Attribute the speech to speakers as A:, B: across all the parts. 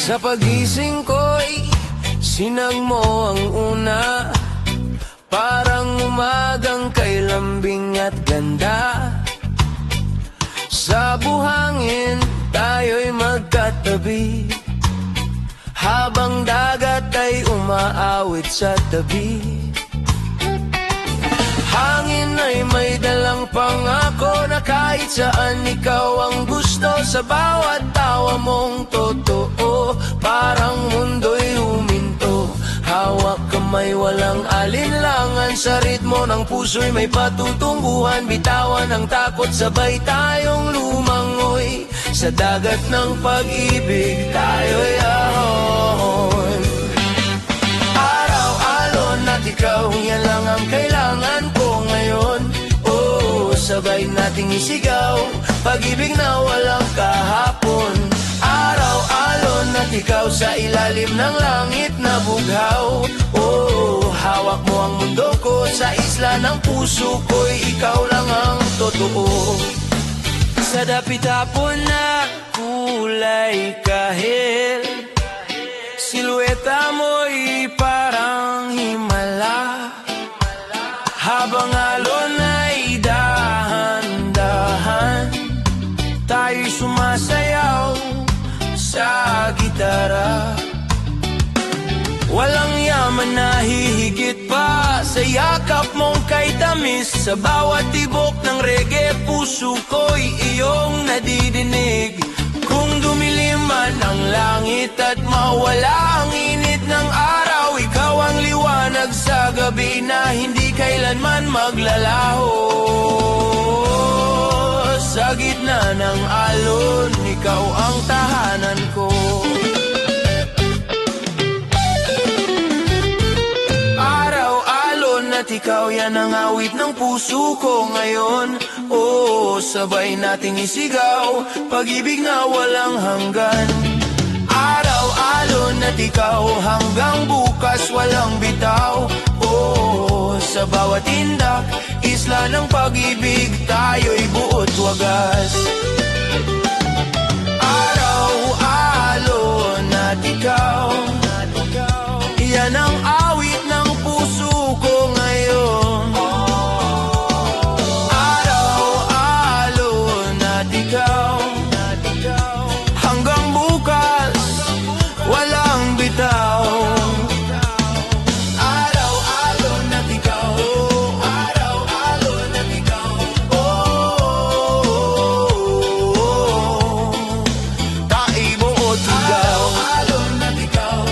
A: Sa pagising ko'y sinag mo ang una, parang umagang kay lambing at ganda. Sa buhangin tayo'y magkatabi, habang dagat ay umaawit sa tabi. Hangin ay may dalang pangako na kahit saan ikaw ang gusto. Sa bawat tawa mong totoo, parang mundo'y huminto. Hawak kamay walang alinlangan, sa ritmo ng puso'y may patutunguhan. Bitawan ang takot, sabay tayong lumangoy. Sa dagat ng pag-ibig tayo'y ahon. Araw-alon at ikaw, yan lang ang kailangan ko ngayon. Oh, sabay nating isigaw, pag-ibig na walang kahapon. Araw-alon at ikaw, sa ilalim ng langit na bughaw. Oh, hawak mo ang mundo ko, sa isla ng puso ko'y ikaw lang ang totoo. Sa dapit-hapon na kulay kahel, silueta mo'y parang himala. Habang alon ay dahan-dahan, tayo'y sumasayaw sa gitara. Walang yaman na hihigit pa sa yakap mong kay tamis. Sa bawat tibok ng reggae, puso ko'y iyong nadidinig. Kung dumilim man ang langit at mawala ang init ng araw, ikaw ang liwanag sa gabi na hindi kailanman maglalaho. Sa gitna ng alon, ikaw ang tahanan ko. Araw-alon at ikaw, yan ang awit ng puso ko ngayon. Oh, sabay nating isigaw, pag-ibig na walang hanggan. Araw-alon at ikaw, hanggang bukas walang bitaw. Oh, sa bawat tindak, isla ng pag-ibig, tayo'y buot wagas. Araw-alon at ikaw, yan ang awit ng puso ko ngayon. Araw-alon at ikaw, hanggang bukas walang bitaw. Araw-alon at ikaw, araw-alon at ikaw. Oh, taibuot ikaw. Araw-alon at ikaw,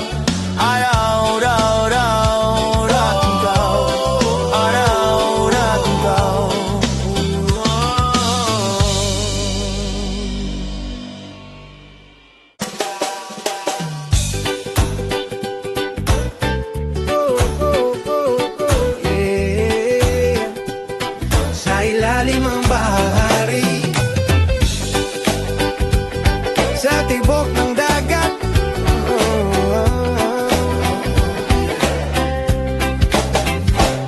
A: araw-raw-raw at ikaw, araw at ikaw. Yeah. Sa ilalim ng bahari, sa tibok ng dagat,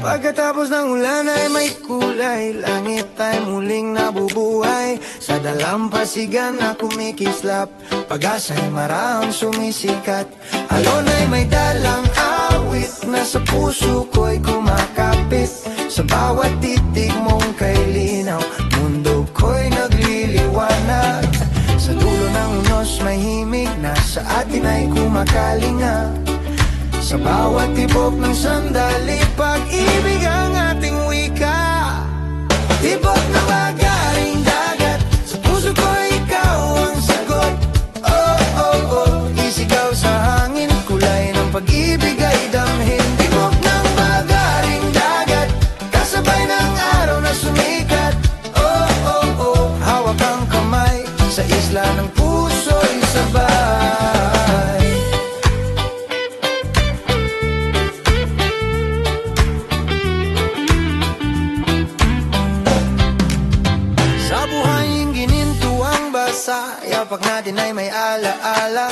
A: pagkatapos ng ulan ay may kulay, langit ay muling nabubuhay. Sa dalampasigan na kumikislap, pag-asa'y marahang sumisikat. Alon ay may dalang awit na sa puso ko'y kumakapit. Sa bawat titig mong kay linaw, mundo ko'y nagliliwanag. Sa dulo ng unos may himig na sa atin ay kumakalinga. Sa bawat tibok ng sandali, pag-ibig ang ating wika. Tibok na bagaring dagat, sa puso ko ikaw ang sagot. Oh, oh, oh, isigaw sa hangin, kulay ng pag-ibig ay damhin. Tibok ng bagaring dagat, kasabay ng araw na sumikat. Oh, oh, oh, hawak ang kamay, sa isla ng puso'y sabay. Sa buhay gininto ang basa, yapak natin ay may alaala.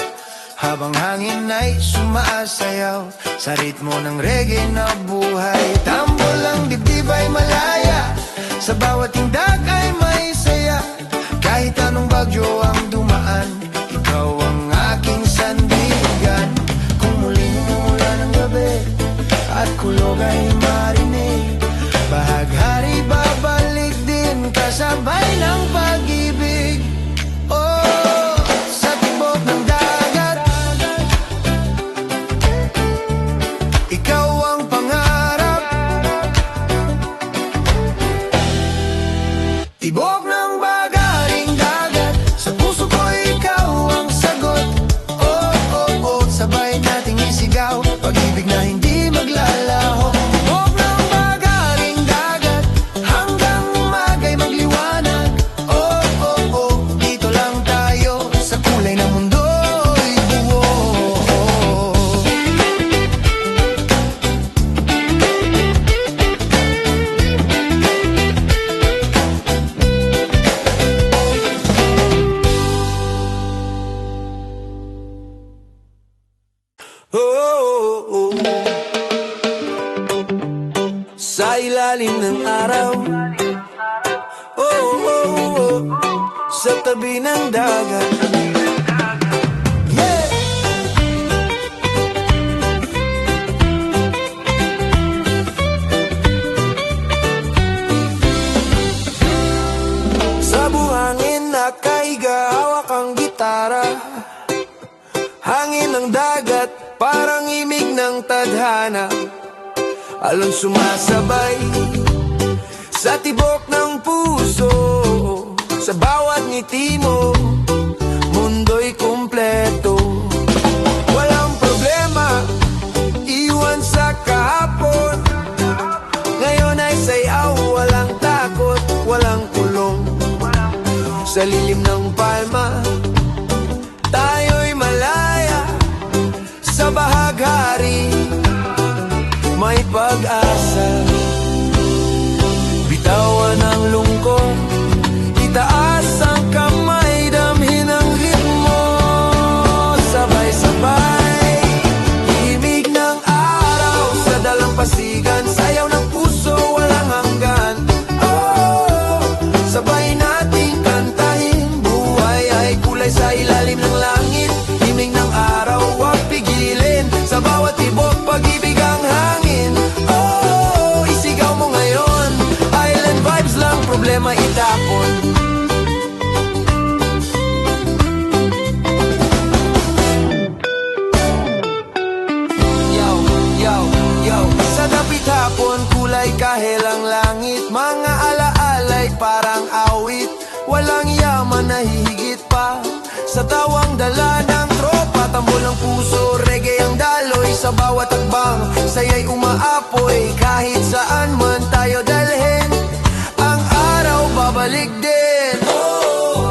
A: Habang hangin ay sumaasayaw sa ritmo ng reggae na buhay. Tambol ang dibdib ay malaya, sa bawat tindak ay may saya. Kahit anong bagyo ang dumaan, ikaw ang aking sandigan. ilalim ng araw. Oh, oh, oh, sa tabi ng dagat. Yeah! Sa buhangin nakaiga, hawak ang gitara. Hangin ng dagat, parang imig ng tadhana. Alon sumasabay sa tibok ng puso. Sa bawat ngiti mo, mundo'y kumpleto. Walang problema, iwan sa kahapon. Ngayon ay sayaw, walang takot, walang kulong. Sa lilim ng palma, tayo'y malaya. Sa bahaghari, may pag-asa. Bitawan ang lungkot, itaas ang kamay, damhin ang ritmo. Sabay-sabay, himig ng araw sa dalampasigan, sayaw ng puso, walang hanggan. Oh, sabay nating kantahin, buhay ay kulay sa ilalim ng langit. Himig ng araw, huwag pigilin, sa bawat tibok pag-ibig ang hangin. Oh, isigaw mo ngayon, island vibes lang, problema itapon. Yo, yo, yo, sa dapit hapon, kulay kahel ang langit. Mga alaalay parang awit, walang yaman na hihigit pa. Sa tawang dala ng tropa, tambol ng puso, reggae ang daloy. Sa bawat akbang, saya'y umaapoy. Kahit saan man tayo dalhin, ang araw babalik din.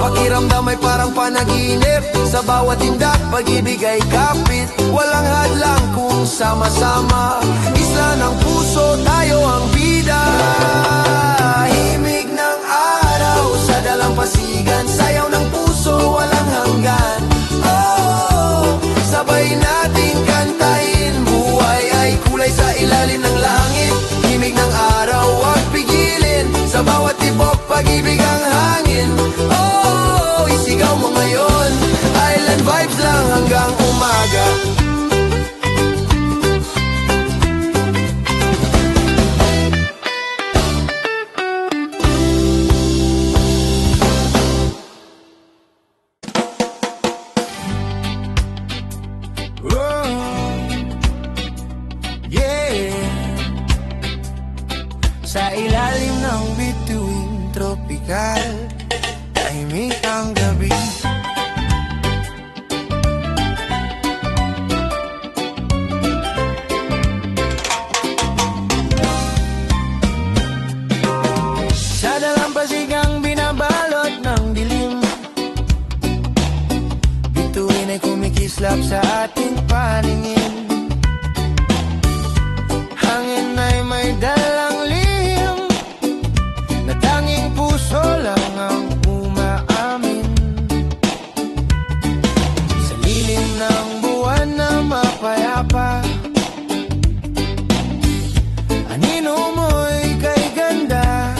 A: Pakiramdam ay parang panaginip, sa bawat tindak pag-ibig ay kapit. Walang hadlang kung sama-sama, isla ng puso, tayo ang bida. Himig ng araw sa dalampasigan, sayaw ng puso, walang hanggan. Oh, sabay nating kantahin, buhay ay kulay sa ilalim ng langit. Himig ng araw, huwag pigilin, sa bawat tibok pag-ibig ang hangin. Oh, isigaw mo ngayon, island vibes lang hanggang umaga. Oh, yeah. Sa ilalim ng bituin tropikal, tahimik ang gabi. Sa dalampasigang binabalot ng dilim, bituin ay kumikislap sa ating paningin. Hangin ay may dalang lihim, na tanging puso lang ang umaamin. Sa lilim ng buwan na mapayapa, anino mo'y kay ganda.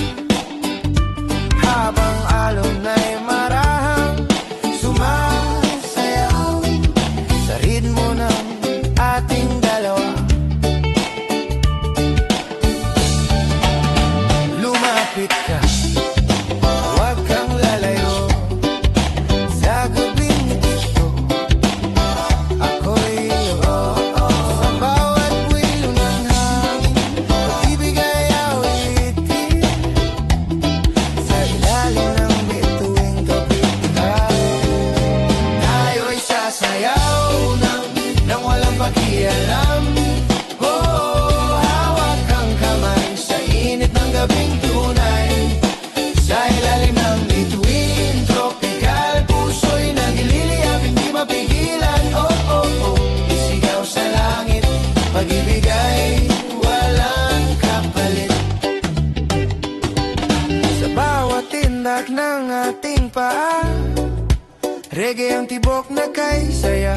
A: Habang alon ay marahang sumasayaw sa ritmo ng ating dalawa. Lumapit ka, huwag kang lalayo, sa gabing ito ako'y sa bawat buwilo ng hangin. Pag-ibig ay awitin, sa ilalim ng bituing tropikal. Tayo'y sasayaw nang walang pakialam. Oh, hawak ang kamay sa init ng gabing tunay. Sa ilalim ng bituin tropikal, puso'y nagililiyab, hindi mapigilan. Oh, oh, oh, isigaw sa langit, pag-ibig ay walang kapalit. Sa bawat tindak ng ating paa, reggae ang tibok na kay saya.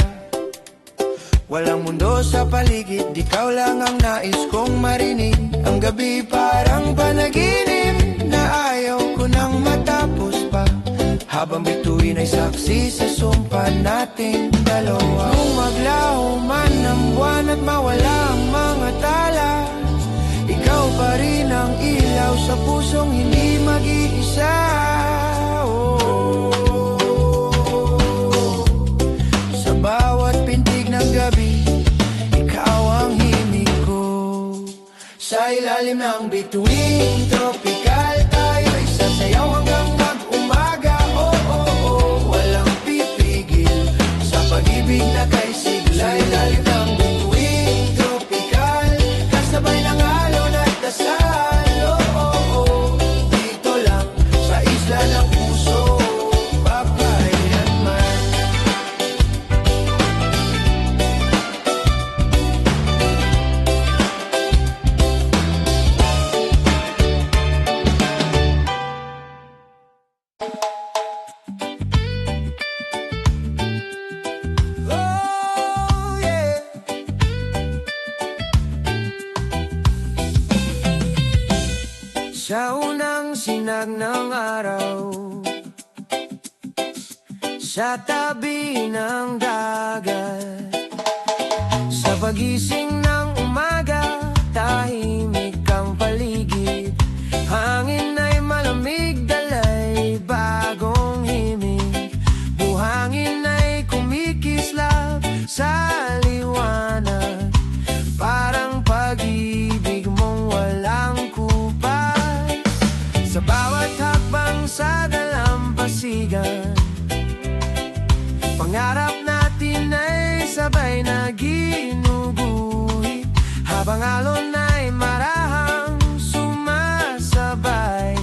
A: Walang mundo sa paligid, ikaw lang ang nais kong marinig. Ang gabi parang panaginip na ayaw ko nang matapos pa, habang bituin ay saksi sa sumpa nating dalawa. Kung maglaho man ang buwan at mawala ang mga tala, ikaw pa rin ang ilaw sa pusong hindi mag-iisa. Sa bawat pintig ng gabi, ikaw ang himig ko. Sa ilalim ng bituin tropikal, tayo'y sasayaw hanggang mag-umaga. Walang pipigil sa pag-ibig na kay sigla. Sa ilalim ng bituin tropikal, kasabay ng alon at dasal. Dito lang sa isla ng puso, papailanman. Oh, yeah. Sa unang sinag ng araw, sa tabi ng dagat, sa pagising ng umaga, tahimik ang paligid. Hangin ay malamig, dalay bagong himig. Buhangin ay kumikislap sa liwanag, parang pag-ibig mong walang kupas. Sa bawat hakbang sa dalampasigan, pangarap natin ay sabay na ginuguhit, habang alon ay marahang sumasabay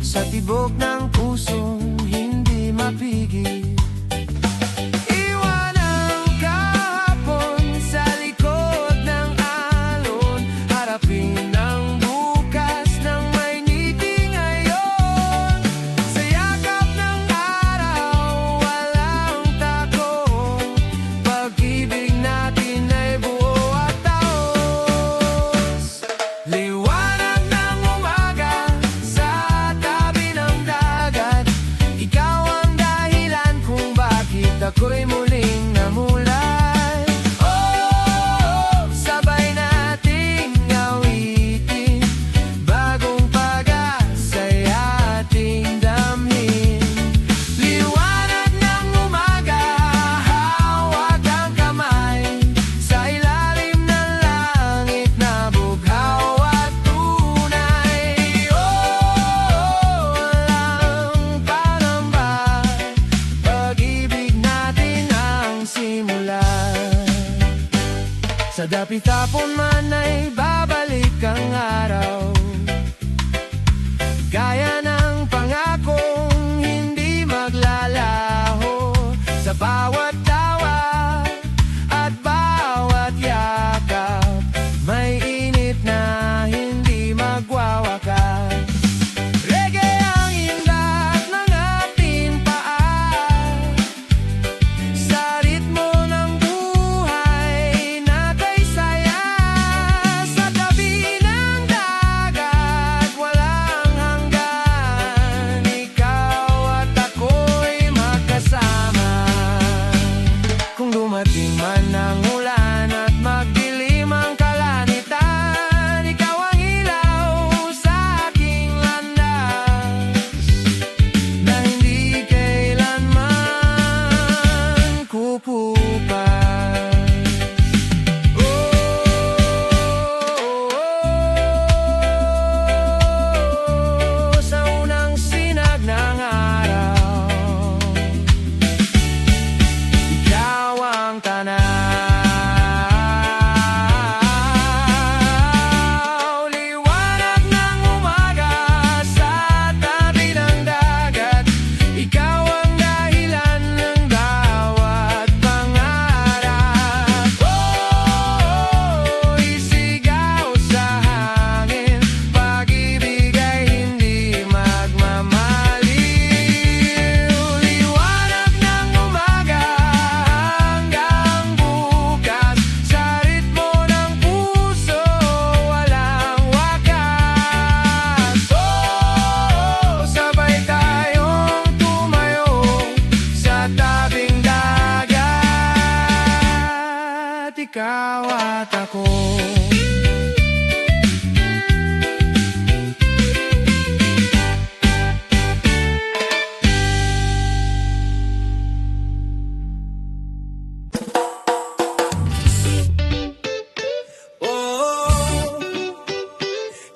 A: sa tibok ng pusong hindi mapigil. Iwan ang kahapon sa likod ng alon, harapin ang bukas ng may ngiti ngayon. Sa yakap ng araw, walang takot, pag-ibig natin ay buo at taos. Liwanag ng umaga sa tabi ng dagat, ikaw ang dahilan kung bakit ako'y muling namulay. Sabay nating awitin, bagong pag-asa'y ating damhin. Liwanag ng umaga, hawak ang kamay, sa ilalim ng langit na bughaw at tunay. Walang panamba, pag-ibig natin ang simula. Sa dapit-tapon man ay babalik ang araw, gaya ng pangakong hindi maglalaho. Sa bawat tawa at bawat yakap, may init na hindi magwawakas. Reggae ang indat ng ating paa, sa ritmo ng buhay natay saya. Sa tabi ng dagat, walang hanggan, ikaw at ako'y magkasama. ikaw at ako.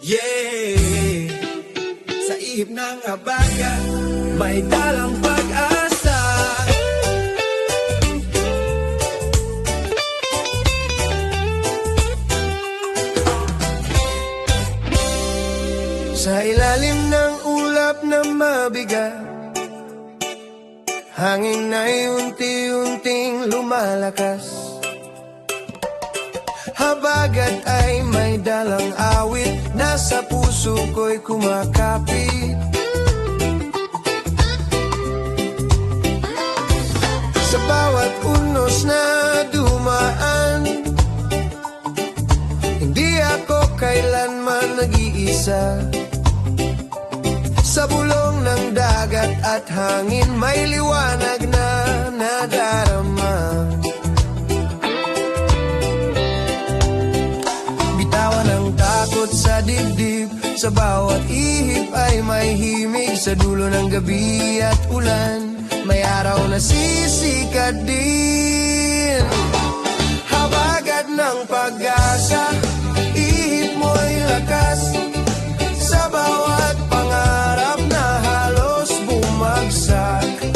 B: Yeah, sa ihip ng habagat may dalang pag-asa.
A: Sa ilalim ng ulap na mabigat, hangin ay unti-unting lumalakas. Habagat ay may dalang awit, nasa puso ko'y kumakapit. Sa bawat unos na dumaan, hindi ako kailanman nag-iisa. Sa bulong ng dagat at hangin, may liwanag na nadarama. Takot sa dibdib, sa bawat ihip ay may himig. Sa dulo ng gabi at ulan, may araw na sisikat din. Habagat ng pag-asa, ihip mo'y lakas. Sa bawat pangarap na halos bumagsak,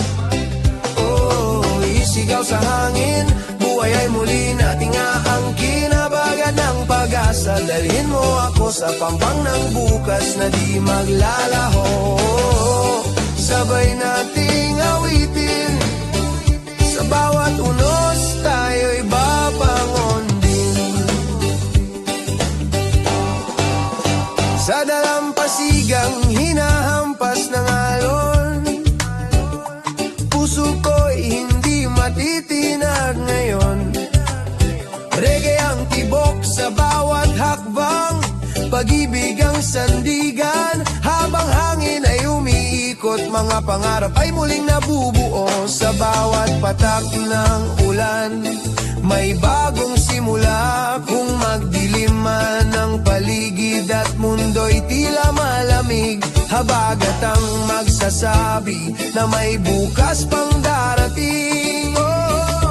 A: oh, isigaw sa hangin, buhay ay muli nating aangkin. Habagat ng pag-asa, dalhin mo ako sa pampang ng bukas na di maglalaho. Sabay nating awitin, sa bawat unos tayo'y babangon din. Sa dalampasigang hinahampas ng alon, puso ko'y hindi matitinag ngayon. Reggae ang tibok sa bawat hakbang, pag-ibig ang sandigan. Habang hangin ay umiikot, mga pangarap ay muling nabubuo. Sa bawat patak ng ulan, may bagong simula. Kung magdilim man ang paligid at mundo'y tila malamig, habagat ang magsasabi na may bukas pang darating.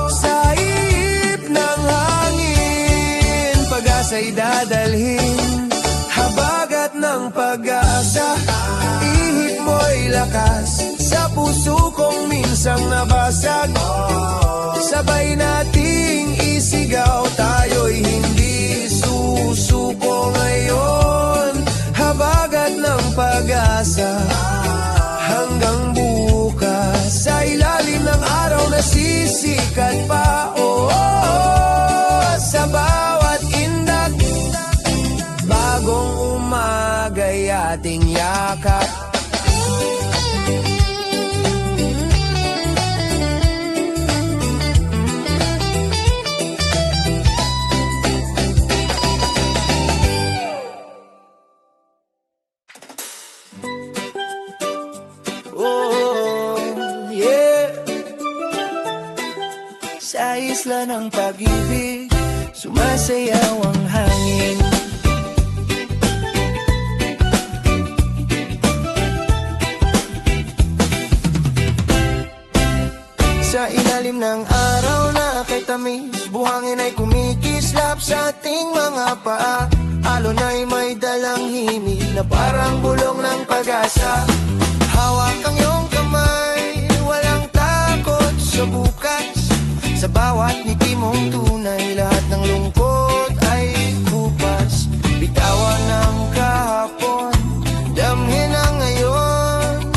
A: Sa ihip ng hangin, pag-asa'y dadalhin. Habagat ng pag-asa, ihip mo'y lakas. Sa puso kong minsang nabasag, sabay nating isigaw, tayo'y hindi susuko ngayon. Habagat ng pag-asa, hanggang bukas. Sa ilalim ng araw na sisikat pa, oh, oh, oh. Sa bawat indak, bagong umaga'y ating yakap. Sa isla ng pag-ibig, sumasayaw ang hangin. Sa ilalim ng araw na kay tamis, buhangin ay kumikislap sa ating mga paa. Alon ay may dalang himig na parang bulong ng pag-asa. Hawak ang iyong kamay, walang takot sa bukas. Sa bawat ngiti mong tunay, lahat ng lungkot ay kupas. Bitawan ang kahapon, damhin ang ngayon.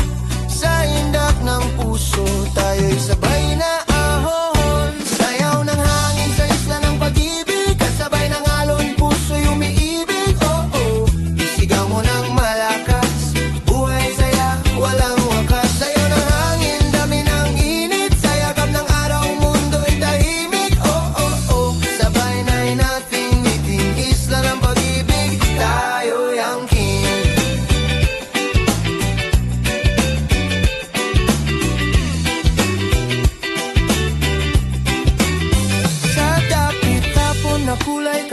A: Sa indak ng puso, tayo'y sabay na ahon. Sayaw ng hangin sa isla ng pag-ibig, kasabay ng alon, puso'y umiibig. Oh, oh, isigaw mo ng malakas, buhay saya, walang wakas. Sayaw ng hangin, dami ng init, sa yakap ng araw, mundo'y tahimik. Oh, oh, oh, sabay na'y natin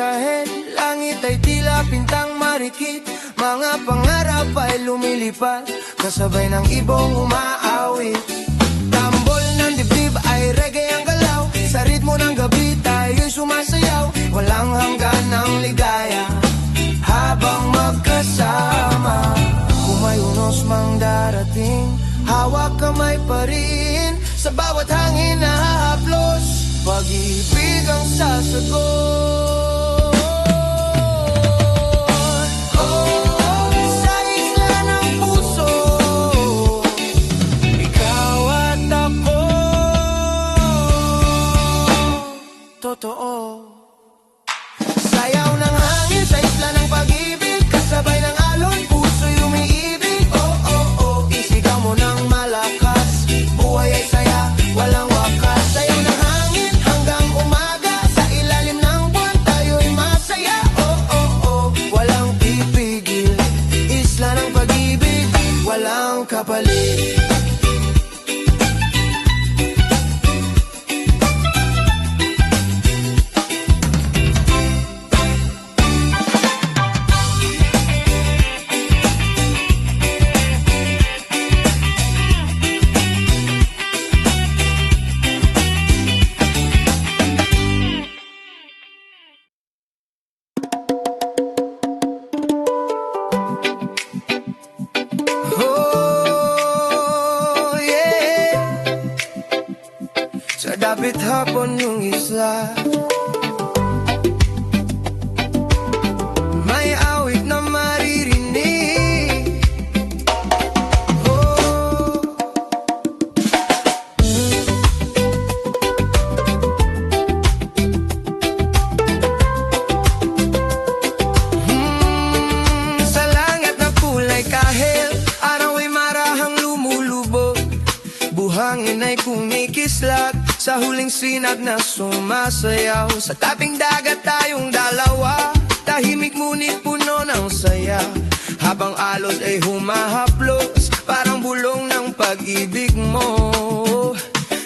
A: kahit langit ay tila pintang marikit. Mga pangarap ay lumilipad, kasabay ng ibong umaawit. Tambol ng dibdib ay reggae ang galaw, sa ritmo ng gabi tayo'y sumasayaw. Walang hanggan ng ligaya habang magkasama. Kung may unos mang darating, hawak kamay pa rin. Sa bawat hangin na hahaplos, pag-ibig ang sasagot. Oh, sa isla ng puso, ikaw at ako. Totoo. Sayaw ng hangin sa isla ng pag-ibig, kasabay ng alon, puso'y umiibig. Oh, oh, oh, isigaw mo ng malakas, buhay ay saya, walang wakas. Sayaw ng hangin hanggang umaga, sa ilalim ng buwan tayo'y masaya. Oh, oh, oh, walang pipigil, isla ng pag-ibig, walang kapalit. Oh, yeah. Sa dapit hapon yung isla, may awit na maririnig. Oh, sa langit na kulay kahel, araw ay marahang lumulubog, buhangin ay kumikislap, sa huling sinag na sumasayaw. Sa tabing dagat tayong dalawa, tahimik ngunit puno ng saya, habang alon ay humahaplos, parang bulong ng pag-ibig mo.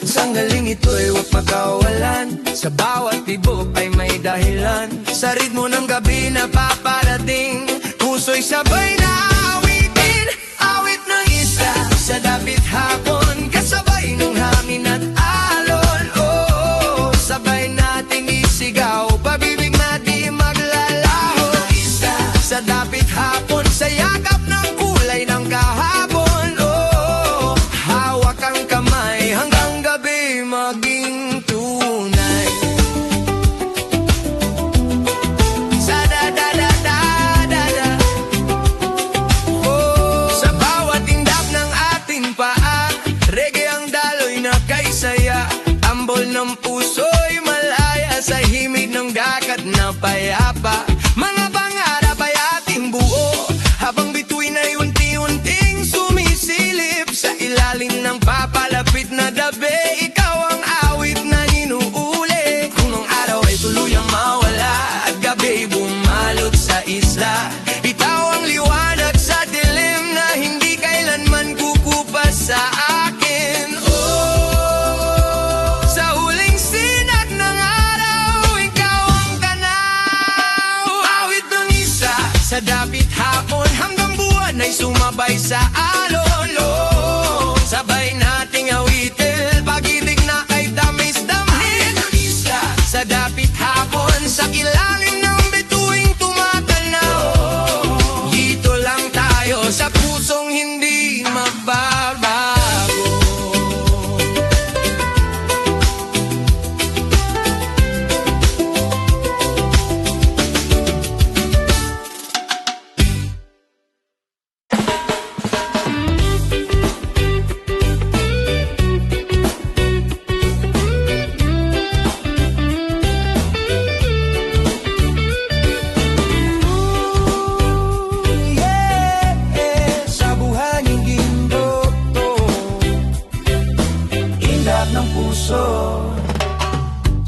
A: Sanggaling ito'y huwag makawalan, sa bawat tibok ay may dahilan. Sa ritmo ng gabi na paparating, puso'y sabay na awitin. Awit ng isa sa dapit hapon, kasabay ng hangin at alon. Oh, sabay nating isigaw, pag-ibig na di maglalaho. Isa sa dapit hapon, sa yakap ng kulay ng kahapon. Oh, hawak ang kamay hanggang gabi maging tunay. Sa da-da-da-da-da-da. Oh, sa bawat indap ng ating paa, reggae ang daloy na kaysaya. Tambol ng puso'y malaya, sa himig ng dagat na payapa. Mga pangarap ay ating buo, habang bituin ay unti-unting sumisilip. Sa ilalim ng papalapit na dabi, ikaw ang awit na inuuli. Kung ang araw ay tuluyang mawala, at gabi bumalot sa isla, bitaw ang liwanag sa dilim na hindi kailanman kukupas sa akin. Oh, sa huling sinag ng araw, ikaw ang tanaw. Awit ng isa sa dapit hapon, hanggang buwan ay sumabay sa alon. Oh, sabay nating awitin, pag-ibig na ay tamis-damhin. Isa sa dapit hapon, sa ilalim ng bituing tumatanaw. Dito lang tayo sa pusong hindi magbabago.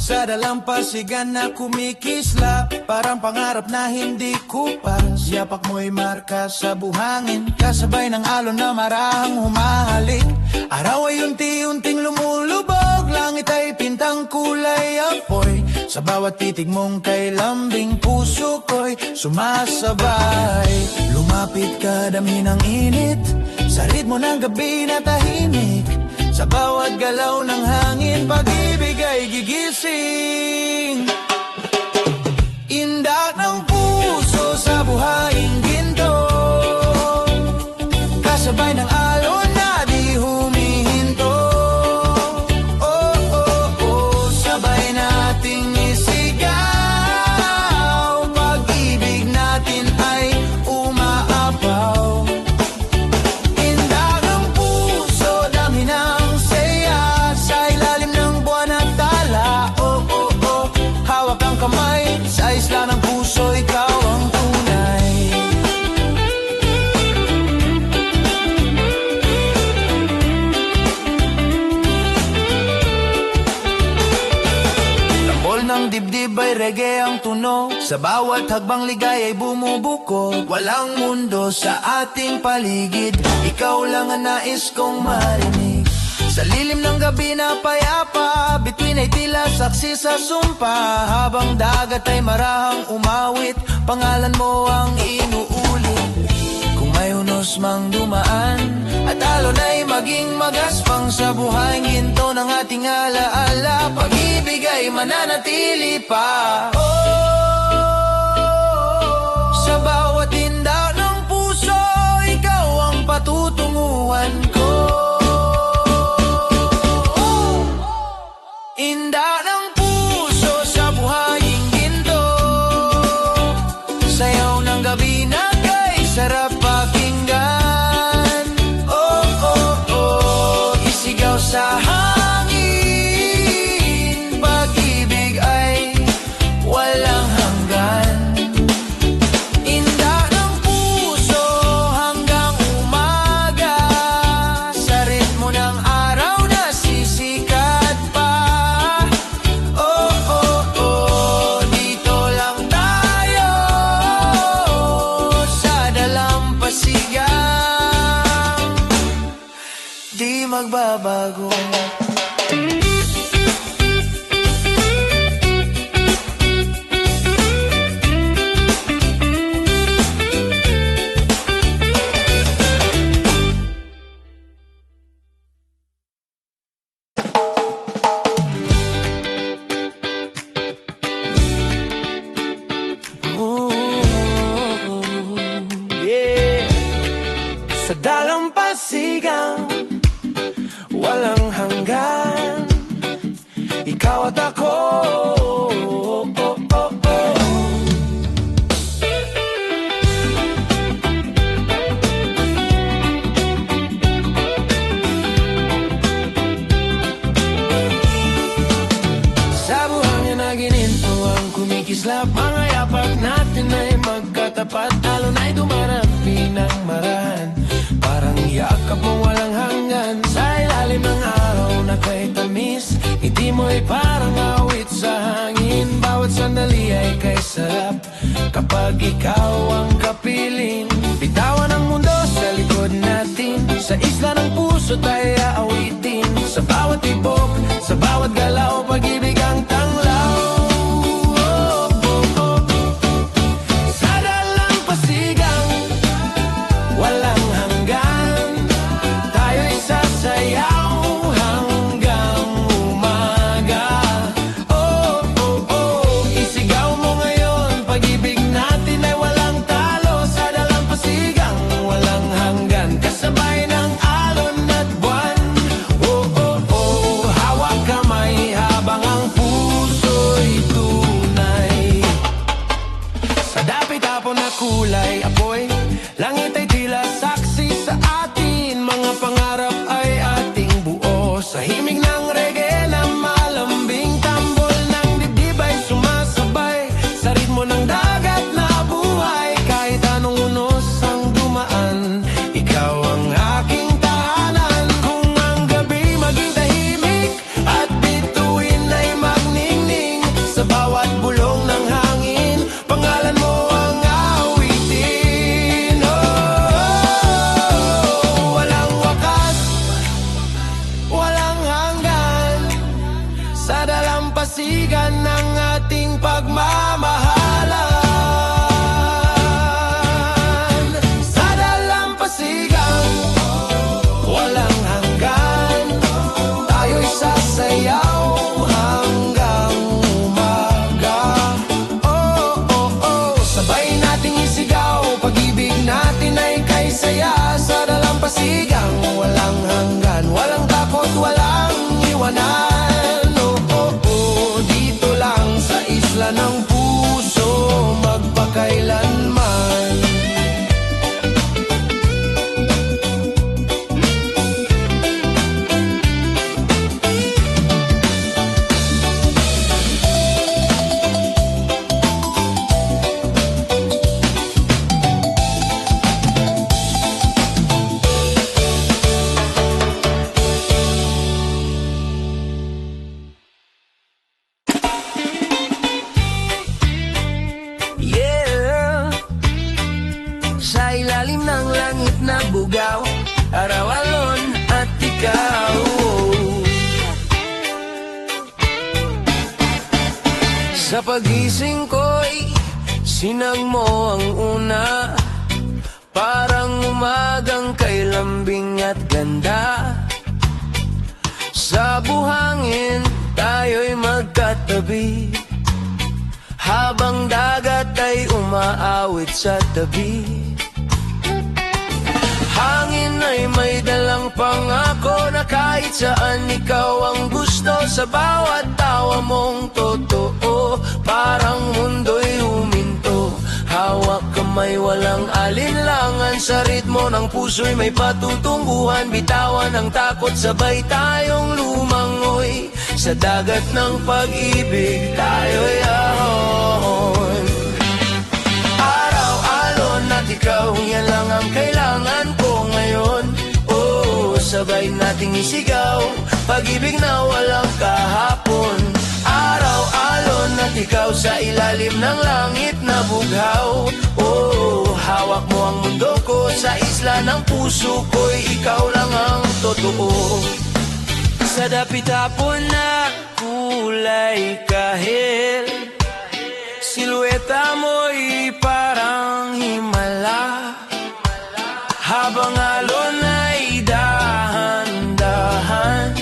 A: Sa dalampasigan na kumikislap, parang pangarap na hindi kupas. Yapak mo'y marka sa buhangin, kasabay ng alon na marahang humahalik. Araw ay unti-unting lumulubog, langit ay tintang kulay apoy. Sa bawat titig mong kay lambing puso ko'y sumasabay. Lumapit ka, damhin ang init, sa ritmo ng gabi na tahimik. Sa bawat galaw ng hangin, pag-ibig ay gigising. Indak ng puso sa buhaing ginto, kasabay ng alon na di humihinto. Oh, oh, oh, sabay nating isigaw, pag-ibig natin ay umaapaw. Indak ng puso, dami ng saya, sa ilalim ng buwan at tala. Oh, oh, oh, hawak ang kamay, sa isla ng puso, ikaw ang tunay. Tambol ng dibdib ay reggae ang tunog, sa bawat hagbang ligay ay bumubuko. Walang mundo sa ating paligid, ikaw lang ang nais kong marinig. Sa lilim ng gabi na payapa, bituin ay tila saksi sa sumpa. Habang dagat ay marahang umawit, pangalan mo ang inuulit. Kung may unos mang dumaan, at alon ay maging magaspang sa buhaing ginto ng ating alaala, pag-ibig ay mananatili pa. Oh, sa bawat tindaw ng puso, ikaw ang patutunguhan ko. Inda ng puso sa buhaing ginto, sayaw ng gabi na kay sarap pakinggan. Oh, oh, oh, isigaw sa hangin, pag-ibig ay walang hanggan. Inda ng puso hanggang umaga, sa ritmo ng araw na sisikat pa. Oh, oh, oh, dito lang tayo, sa dalampasigan, di magbabago. Oh, yeah. Sa dalampasigan, walang hanggan, ikaw at ako. Oh, oh, oh. Sa buhangin na gininto ang kumikislap, mga yapak natin ay magkatapat. Alon ay dumarapi ng marahan, parang yakap mo walang hanggan. Sa ilalim ng araw na kay tamis, ngiti mo'y parang awit sa hangin. Bawat sandali ay kay sarap, kapag ikaw ang kapiling. Bitawan ang mundo sa likod natin, sa isla ng puso tayo aawitin. Sa bawat tibok, sa bawat galaw, pag-ibig ang tanglaw. Oh, oh, oh. Sa dalampasigan, walang hanggan, tayo'y sasayaw hanggang umaga. Oh, oh, oh, isigaw mo ngayon, pag-ibig natin ay walang talo. Sa dalampasigang walang hanggan, kasabay ng alon at buwan. Oh, oh, oh, hawak kamay habang ang
B: isla ng puso magpakailanman.
A: Sa ilalim ng langit na bugaw, araw, alon at ikaw. Sa pagising ko'y sinag mo ang una, parang umagang kay lambing at ganda. Sa buhangin tayo'y magkatabi, habang dagat ay umaawit sa tabi. Hangin ay may dalang pangako na kahit saan ikaw ang gusto. Sa bawat tawa mong totoo, parang mundo'y huminto. Hawak kamay walang alinlangan, sa ritmo ng puso'y may patutunguhan. Bitawan ang takot, sabay tayong lumangoy. Sa dagat ng pag-ibig tayo'y ahon. Araw-alon at ikaw, yan lang ang kailangan ko ngayon. Oh, sabay nating isigaw, pag-ibig na walang kahapon. Araw-alon at ikaw, sa ilalim ng langit na bughaw. Oh, hawak mo ang mundo ko, sa isla ng puso ko'y ikaw lang ang totoo. Sa dapit-hapon na kulay kahel, silueta mo'y parang himala. Habang alon ay dahan-dahan,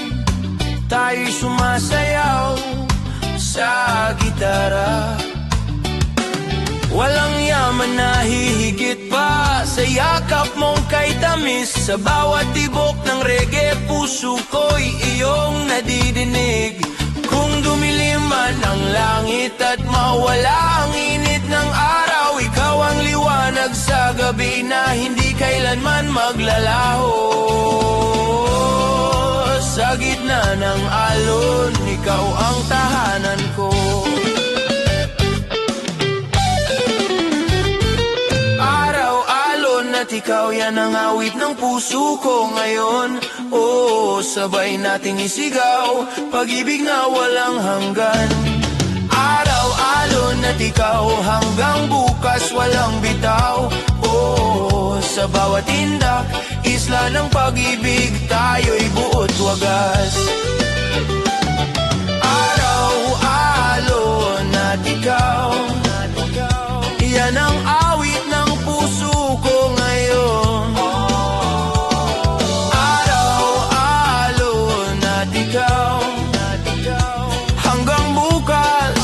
A: tayo'y sumasayaw sa gitara. Walang yaman na hihigit pa sa yakap mong kay tamis. Sa bawat tibok ng reggae, puso ko'y iyong nadidinig. Kung dumilim man ang langit at mawala ang init ng araw, ikaw ang liwanag sa gabi na hindi kailanman maglalaho. Sa gitna ng alon, ikaw ang tahanan ko. At ikaw, yan ang awit ng puso ko ngayon. Oh, sabay nating isigaw, pag-ibig na walang hanggan. Araw-alon at ikaw, hanggang bukas walang bitaw. Oh, sa bawat tindak, isla ng pag-ibig, tayo'y buot wagas. Araw-alon at ikaw, yan ang awit ng puso ko ngayon. Araw-alon at ikaw, hanggang bukas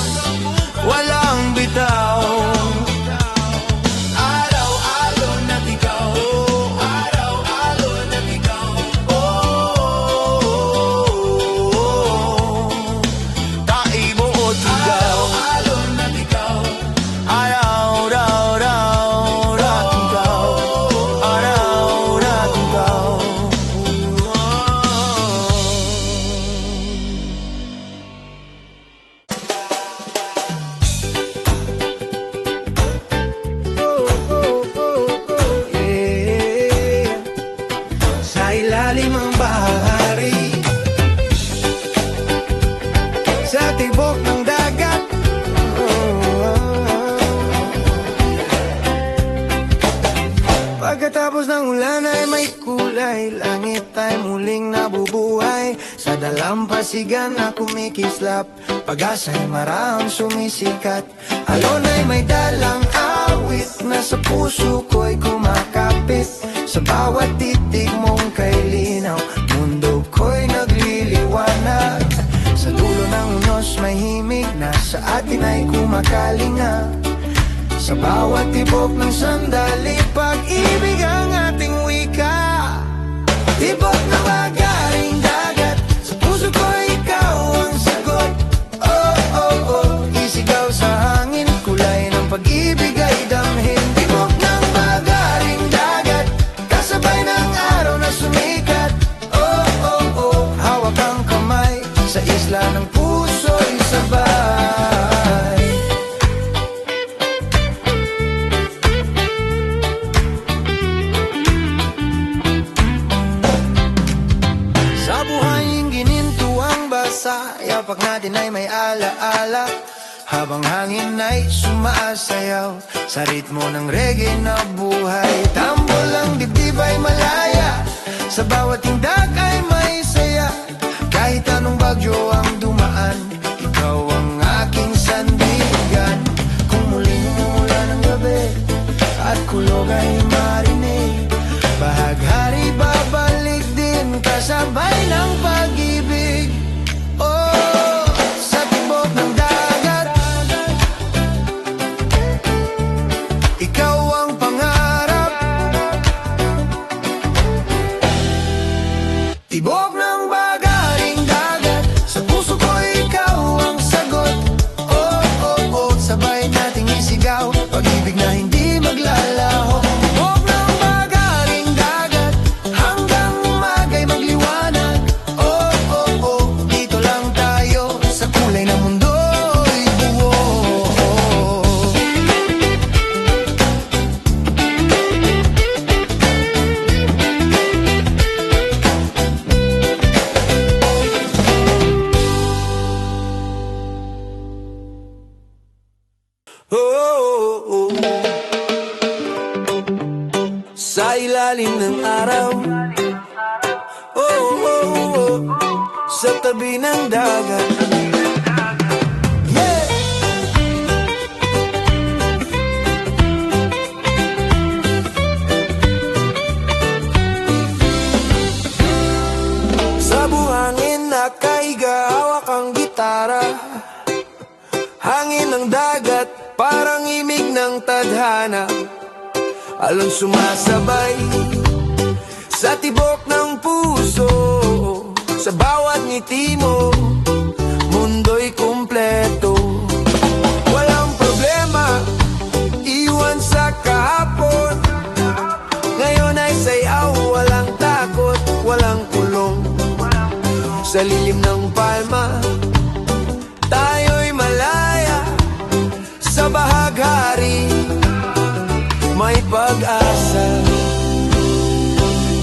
A: walang bitaw. Araw-alon at ikaw, araw-alon at ikaw. Ta'i buot ikaw. Araw-alon at ikaw, ilalim ang bahari, sa tibok ng dagat. Pagkatapos ng ulan ay may kulay, langit ay muling nabubuhay. Sa dalampasigan na kumikislap, pag-asa'y marahang sumisikat. Alon ay may dalang awit na sa puso ko'y kumakapit. Sa bawat titig mong kay linaw, mundo ko'y nagliliwanag. Sa dulo ng unos may himig na sa atin ay kumakalinga. Sa bawat tibok ng sandali, pag-ibig ang ating wika. Tibok na magaling dagat, sa puso ko ikaw ang sagot. Oh, oh, oh, isigaw sa habang hangin ay sumaasayaw sa ritmo ng reggae na buhay. Tambol ang dibdib ay malaya, sa bawat tindak ay may saya. Kahit anong bagyo ang dumaan, ikaw ang aking sandigan. Kung muling umulan ng gabi at kulog ay marinig, bahaghari babalik din kasabay ng pag-ibig. Oh, sa tibok ng dagat, ikaw ang pangarap. Tibok ng bagaring dagat, sa puso ko ikaw ang sagot. Oh, oh, oh, sabay nating isigaw, pag-ibig na hindi maglalaho. Tibok ng bagaring dagat, hanggang umagay magliwanag. Oh, oh, oh, dito lang tayo, sa kulay ng mundo'y buo.
B: Oh, oh, oh. Sa ilalim ng araw, oh, oh, oh. Sa tabi ng dagat, yeah. Sa buhangin nakahiga, hawak ang gitara. Hangin ng dagat, parang imig ng tadhana. Alon sumasabay sa tibok ng puso, sa bawat ngiti mo, mundo'y kumpleto. Walang problema, iwan sa kahapon. Ngayon ay sayaw, walang takot, walang kulong. Sa lilim ng palma, tayo'y malaya. Sa bahaghari, may pag-asa.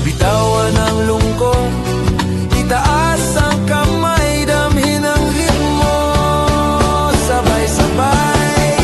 B: Bitawan ang lungkot, itaas ang kamay, damhin ang ritmo. Sabay-sabay,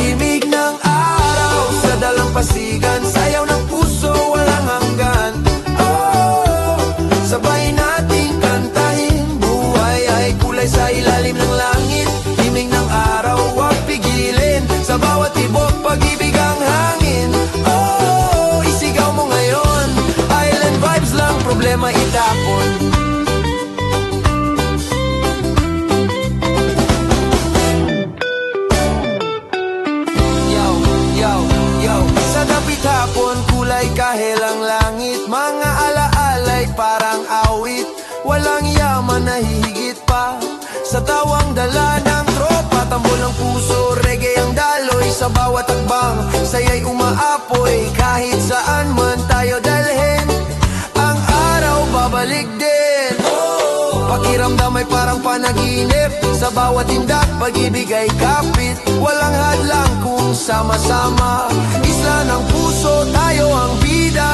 B: imig ng araw sa dalampasigan, sayaw ng puso, walang hanggan. Oh, sabay nating kantahin, buhay ay kulay sa ilalim ng langit. Imig ng araw, wag pigilin, sa bawat tibok, pag-ibig ang hangin. Oh, isigaw mo ngayon, island vibes lang, problema itapon. Yo, yo, yo. Sa dapit hapon, kulay kahel ang langit. Mga alaalay parang awit, walang yaman na hihigit pa sa tawang dala ng tropa. Tambol ng puso, reggae ang daloy, sa bawat akbang, saya'y umaapoy. Kahit saan man tayo dalhin, ang araw babalik din. Pakiramdam ay parang panaginip, sa bawat tindak, pag-ibig ay kapit. Walang hadlang kung sama-sama, isla ng puso, tayo ang bida.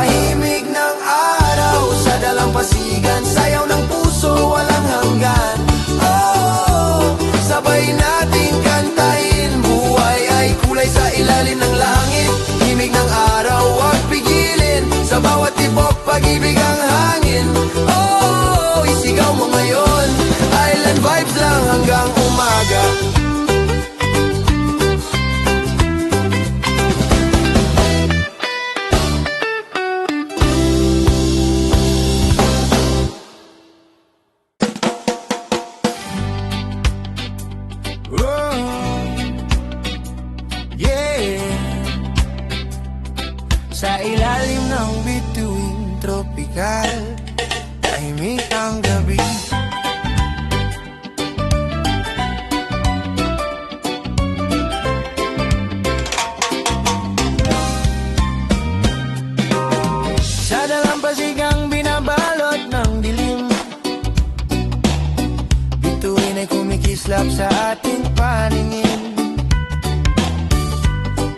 B: Himig ng araw sa dalampasigan, sayaw ng puso, walang hanggan. Oh, sabay natin kantahin, buhay ay kulay sa ilalim ng langit. Himig ng araw, wag pigilin, sa bawat tibok, pag-ibig ang hangin. Oh, isigaw mo ngayon, island vibes lang hanggang umaga.
A: Sa ilalim ng bituin tropikal, tahimik ang gabi. Sa dalampasigang binabalot ng dilim, bituin ay kumikislap sa ating paningin.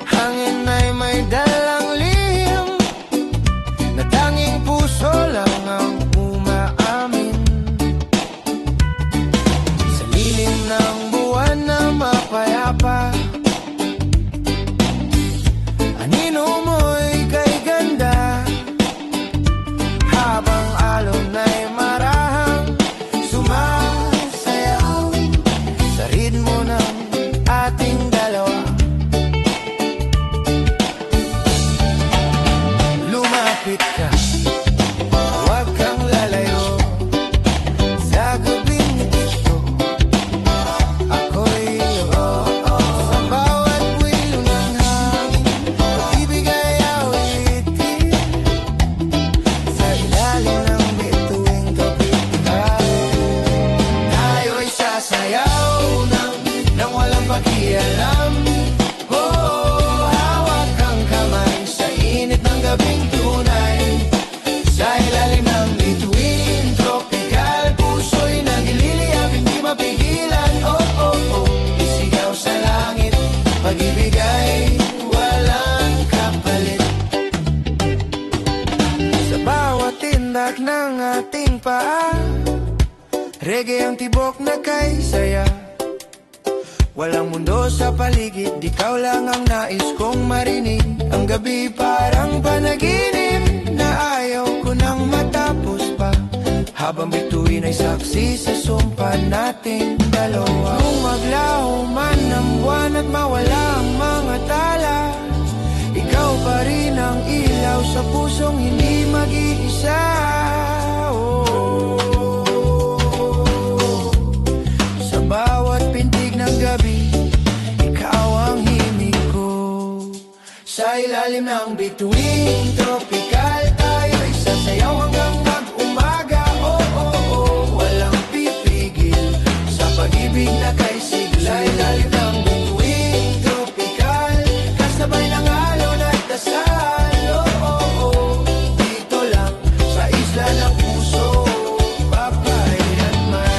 A: Hangin ay may dalang lihim, na tanging puso lang ang umaamin. Sa lilim ng
B: pakialam. Oh, hawak ang kamay sa init ng gabing tunay. Sa ilalim ng bituin tropical, puso'y nagililiyab, hindi mapigilan. Oh, oh, oh, isigaw sa langit, pag-ibig ay walang kapalit. Sa bawat tindak ng ating paa, reggae ang tibok na kay saya. Walang mundo sa paligid, ikaw lang ang nais kong marinig. Ang gabi parang panaginip na ayaw ko nang matapos pa, habang bituin ay saksi sa sumpa nating dalawa. Kung maglaho man ang buwan at mawala ang mga tala, ikaw pa rin ang ilaw sa pusong hindi mag-iisa. Sa bawat pintig ng gabi, ikaw ang himig ko. Sa ilalim ng bituin tropical, tayo'y sasayaw hanggang mag-umaga. Oh, oh, oh, walang pipigil sa pag-ibig na kay sigla. Sa ilalim ng bituin tropical, kasabay ng alon at dasal. Oh, oh, oh, dito lang sa isla ng puso, papailanman.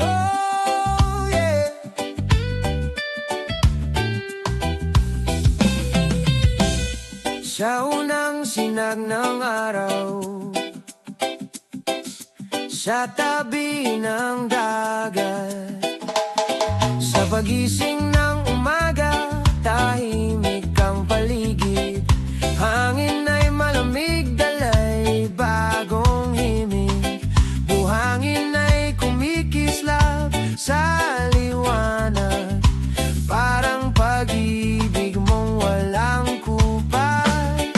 B: Oh, yeah. Sa unang sinag ng araw, sa tabi ng dagat, sa pagising ng umaga, tahimik ang paligid. Hangin ay malamig, dalay bagong himig. Buhangin ay kumikislap sa liwanag, parang pag-ibig mong walang kupas.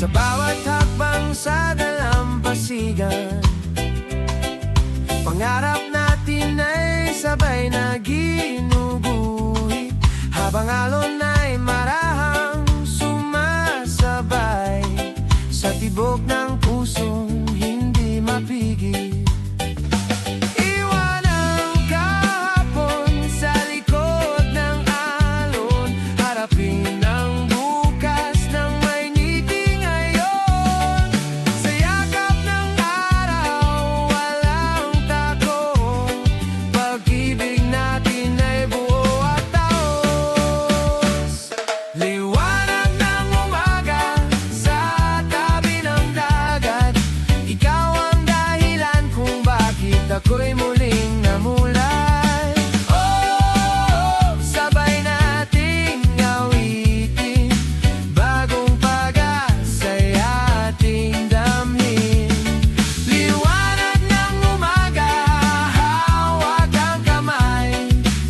B: Sa bawat hakbang sa dalampasigan, pangarap natin ay sabay na ginuguhit, habang alon ay marahang sumasabay sa tibok ng pusong hindi mapigil. Iwan ang kahapon sa likod ng alon, harapin ang bukas ng may ngiti ngayon. Sa yakap ng araw, walang takot, pag-ibig natin ay buo at taos. Liwanag ng umaga sa tabi ng dagat, ikaw ang dahilan kung bakit ako'y muling namulay. Oh, sabay nating awitin, bagong pag-asa'y ating damhin. Liwanag ng umaga, hawak ang kamay,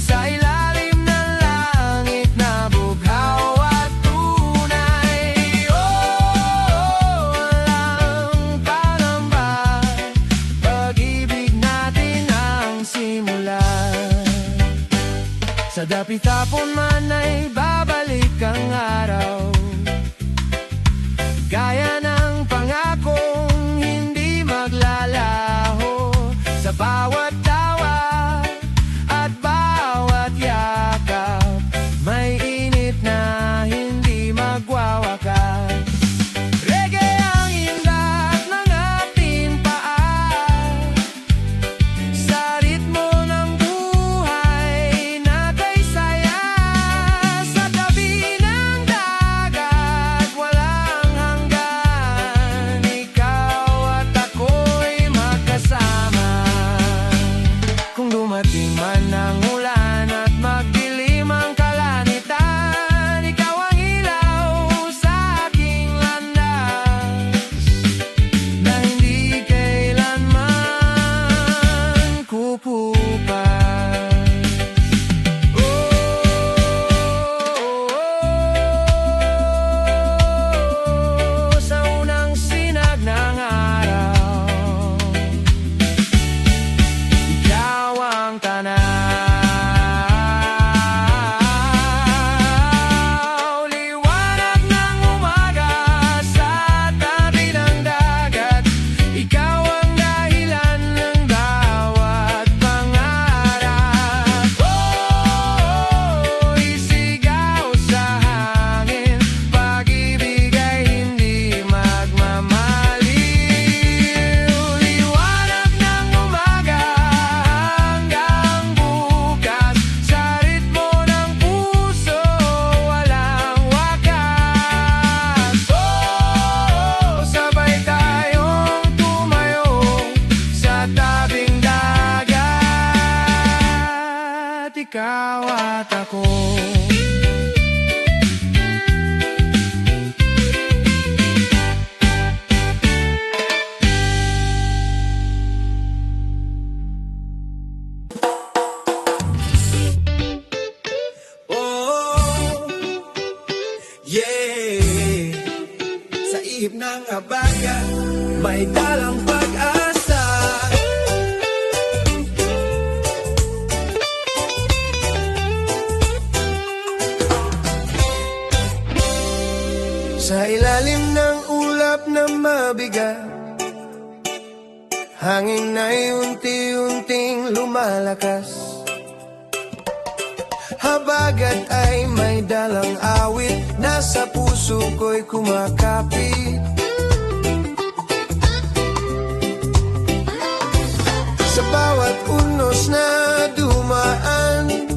B: sa ilalim ng langit na bughaw at tunay. Oh, walang pangamba, pag-ibig natin ang simula. Sa dapit hapon man ay babalik ang araw, gaya ng pangakong hindi maglalaho. Sa bawat tawa at bawat yakap, may init na hindi magwawakas. Reggae ang indat ng ating paa, sa ritmo ng buhay na kay saya. Sa tabi ng dagat, walang hanggan, ikaw at ako'y magkasama. Kung dumating man ang ulan at magdilim ang kalangitan, ikaw ang ilaw sa aking landas, na hindi kailanman kupupas. Oh, sa unang sinag ng araw, ikaw ang tanan.
A: at ikaw at ako.
B: Yeah, sa ihip ng habagat may dalang pag-asa.
A: Sa ilalim ng ulap na mabigat, hangin ay unti-unting lumalakas. Habagat ay may dalang awit, nasa puso ko'y kumakapit. Sa bawat unos na dumaan,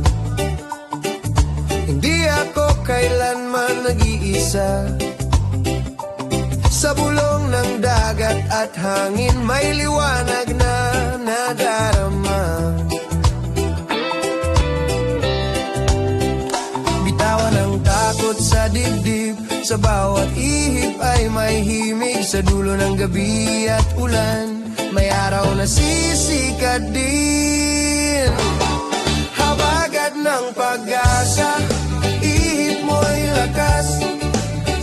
A: hindi ako kailanman nag-iisa. Sa bulong ng dagat at hangin, may liwanag na nadarama. Takot sa dibdib, sa bawat ihip ay may himig. Sa dulo ng gabi at ulan, may araw na sisikat din. Habagat ng pag-asa, ihip mo'y lakas.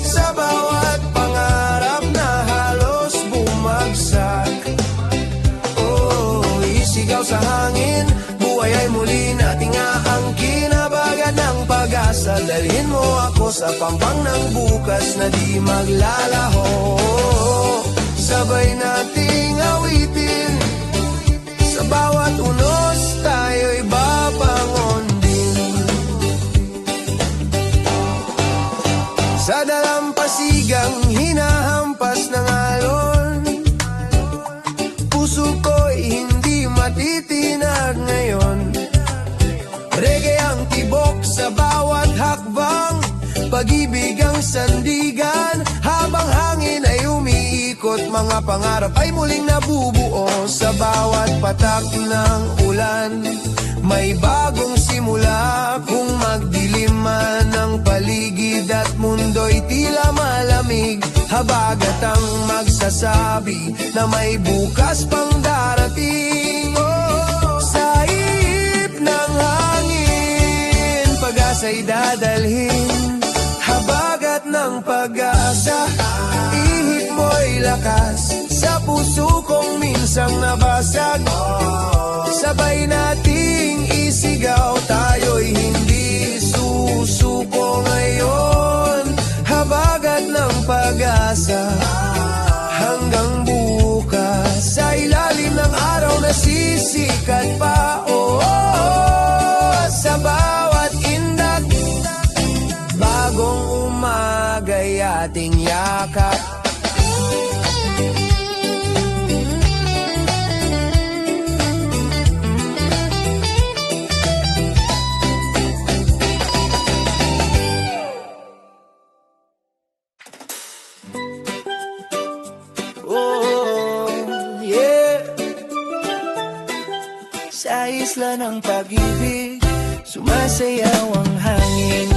A: Sa bawat pangarap na halos bumagsak, oh, isigaw sa hangin, buhay ay muli nating aangkin. Habagat ng pag-asa, dalhin mo ako sa pampang ng bukas na di maglalaho. Sabay nating awitin, sa bawat unos tayo'y babangon din. Sa dalampasigang hinahampas ng alon, puso ko'y hindi matitinag ngayon. Reggae ang tibok sa bawat hakbang, pag-ibig ang sandigan. Habang hangin ay umiikot, mga pangarap ay muling nabubuo. Sa bawat patak ng ulan, may bagong simula. Kung magdilim man ang paligid at mundo'y tila malamig, habagat ang magsasabi na may bukas pang darating. Oh, sa ihip ng hangin, pag-asa'y dadalhin. Habagat ng pag-asa, ihip mo'y lakas. Sa puso kong minsang nabasag, sabay nating isigaw, tayo'y hindi susuko ngayon. Habagat ng pag-asa, hanggang bukas. Sa ilalim ng araw na sisikat pa, oh, oh, oh. Sa bawat indak, bagong umaga'y ating yakap. Oh, yeah. Sa isla ng pag-ibig, sumasayaw ang hangin.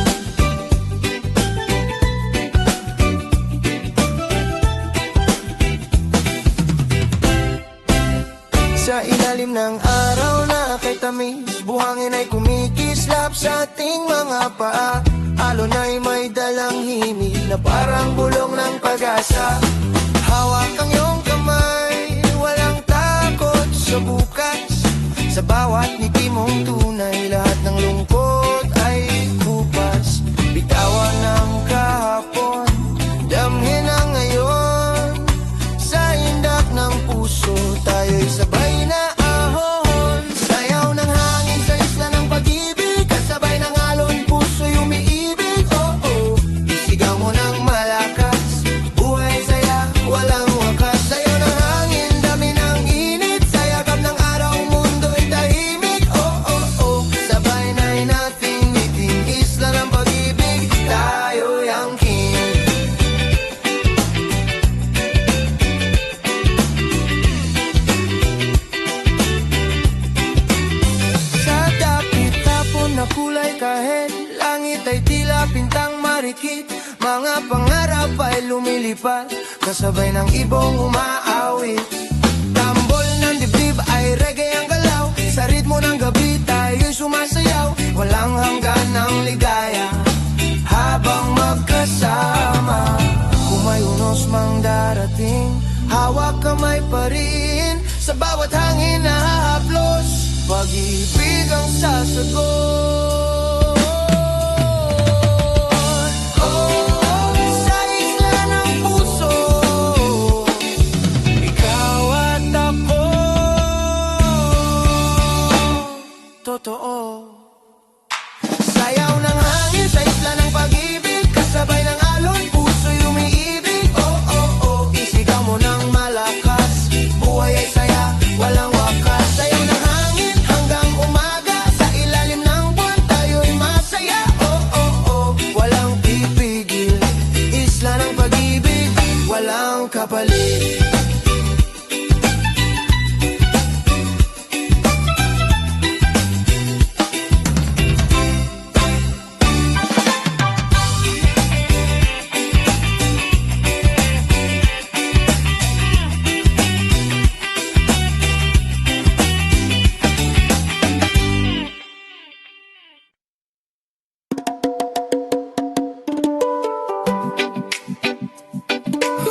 A: Sa ilalim ng araw na kay tamis, buhangin ay kumikislap sa ating mga paa. Alon ay may dalang himig na parang bulong ng pag-asa. Hawak ang iyong kamay, walang takot sa bukas. Sa bawat ngiti mong tunay, lahat ng lungkot ay kupas. Bitawan ang kahapon, damhin ang ngayon. Sa indak ng puso, tayo'y sabay na ahon. Sayaw ng hangin sa isla ng pag-ibig, kasabay ng alon, puso'y umiibig. Oh, oh, isigaw mo ng malakas, buhay saya, walang wakas. Sayaw ng hangin, dami ng init, sa yakap ng araw, mundo'y tahimik. Oh, oh,
B: pintang marikit, mga pangarap ay lumilipad, kasabay ng ibong umaawit. Tambol ng dibdib ay reggae ang galaw, sa ritmo ng gabi tayo'y sumasayaw, walang hanggan ng ligaya habang magkasama. Kung may unos mang darating, hawak kamay pa rin, sa bawat hangin na hahaplos, pag-ibig ang sasagot. Oh, sa isla ng puso, ikaw at ako, totoo. Sayaw ng hangin sa isla ng pag-ibig, kasabay ng alon, puso'y umiibig. Oh, oh, oh, isigaw mo ng malakas, buhay ay saya, walang wakas. Sayaw ng hangin hanggang umaga, sa ilalim ng buwan tayo'y masaya. Oh, oh, oh, walang pipigil, isla ng pag-ibig, walang kapalit.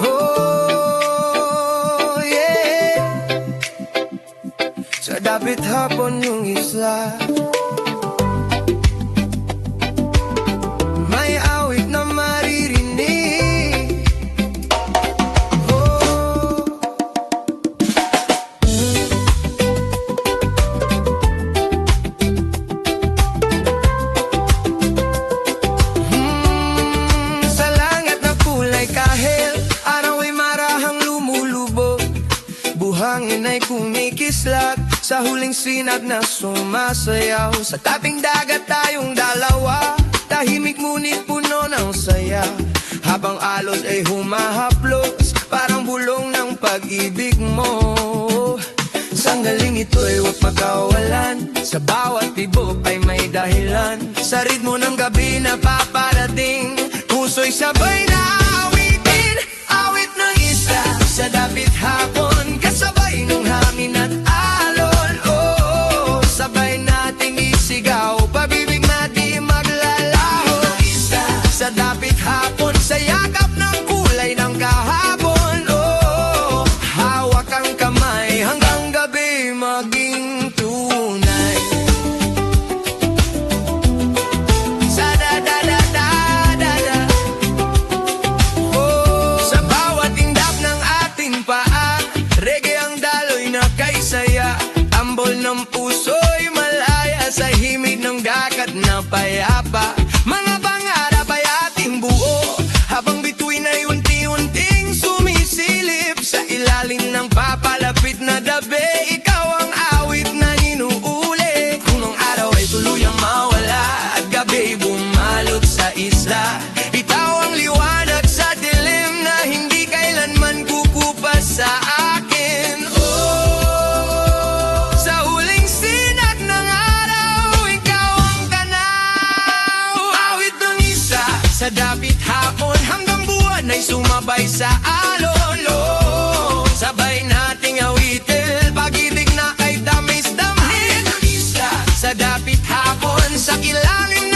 B: Oh, yeah. Sa dapit hapon yung isla, may awit na maririnig. Oh, sa langit na kulay kahel, araw ay marahang lumulubog, buhangin ay kumikislap, sa huling sinag na sumasayaw. Sa tabing dagat tayong dalawa, tahimik ngunit puno ng saya, habang alos ay humahaplos, parang bulong ng pag-ibig mo. Sanggaling ito'y huwag makawalan, sa bawat tibok ay may dahilan, sa ritmo ng gabi na paparating, puso'y sabay na awitin. Awit ng isa sa dapit hapon, kasabay ng hangin at alon. Oh, sabay nating isigaw, pag-ibig na di maglalaho. Isa sa dapit hapon, sa yakap ng kulay ng kahapon. Oh, hawak ang kamay hanggang gabi maging tunay. Sa da-da-da-da-da-da, oh, sa bawat indap ng ating paa, reggae ang daloy na kaysaya, tambol ng puso'y malaya, sa himig ng dagat na payapa, mga pangarap ay ating buo, habang bituin ay unti-unting sumisilip, sa ilalim ng papalapit na dabi, ikaw ang awit na inuuli. Kung ang araw ay tuluyang mawala at gabi bumalot sa isla, ikaw ang liwanag sa dilim na hindi kailanman kukupas sa akin. Oh, sa huling sinag ng araw, ikaw ang tanaw. Awit ng isa sa dapit hapon, hanggang buwan ay sumabay sa alon. Oh, sabay nating awitin, pag-ibig na ay tamis damhin. Awit ng isa sa dapit hapon, sa ilalim